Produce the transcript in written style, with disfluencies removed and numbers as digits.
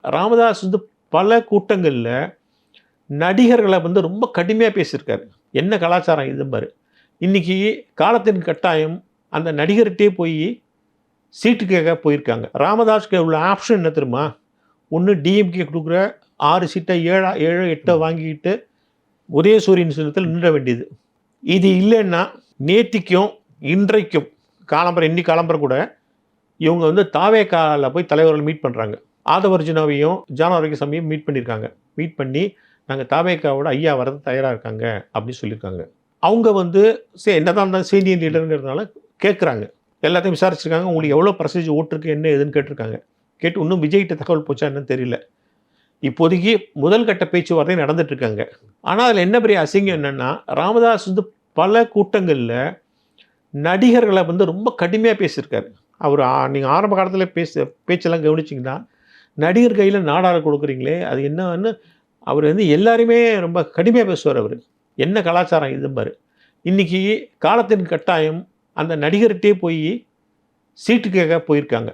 ராமதாஸ் வந்து பல கூட்டங்கள்ல நடிகர்கள வந்து ரொம்ப கடுமையா பேசியிருக்காரு. என்ன கலாச்சாரம் இது பாரு. இன்னைக்கு காலத்தின் கட்டாயம் அந்த நடிகர்ட்டயே போயி சீட்டு கேட்க போயிருக்காங்க. ராமதாஸ்க்கு உள்ள ஆப்ஷன் என்ன தெரியுமா? ஒண்ணு டிஎம்கே குடுக்குற 6 சீட்ட 7 8 வாங்கிக்கிட்டு உதயசூரியன் சின்னத்தில் நின்ற வேண்டியது. இது இல்லன்னா நேத்திக்கும், இன்றைக்கும் இன்னைக்கு காலம்பர கூட இவங்க வந்து தாவேகால போய் தலைவர்கள் மீட் பண்றாங்க. ஆதவ அர்ஜுனாவையும், ஜான் ஆரோக்கியசாமியும் மீட் பண்ணியிருக்காங்க. மீட் பண்ணி நாங்க தாவேகாவோட ஐயா வரது தயாரா இருக்காங்க அப்படின்னு சொல்லியிருக்காங்க. அவங்க வந்து என்னதான் இருந்தாலும் சீனியர் லீடர்ங்கிறதுனால கேட்குறாங்க. எல்லாத்தையும் விசாரிச்சிருக்காங்க. உங்களுக்கு எவ்வளோ பர்சன்டேஜ் ஓட்டு இருக்கு என்ன ஏதுன்னு கேட்டிருக்காங்க. கேட்டு இன்னும் விஜய்கிட்ட தகவல் போச்சா என்னன்னு தெரியல. இப்போதைக்கு முதல் கட்ட பேச்சுவார்த்தை நடந்துட்டு இருக்காங்க. ஆனா அதில் என்ன பெரிய அசிங்கம் என்னன்னா, ராமதாஸ் வந்து பல கூட்டங்கள்ல நடிகர்கள வந்து ரொம்ப கடுமையா பேசியிருக்காரு. அவரு நீங்க ஆரம்ப காலத்தில பேச்செல்லாம் கவனிச்சீங்கன்னா, நடிகர் கையில நாடார குடுக்குறீங்களே, அது என்னன்னு அவரு வந்து எல்லாரையுமே ரொம்ப கடுமையா பேசுவாரு அவரு. என்ன கலாச்சாரம் இது பாரு. இன்னைக்கு காலத்தின் கட்டாயம் அந்த நடிகர்ட்டயே போயி சீட்டு கேட்க போயிருக்காங்க.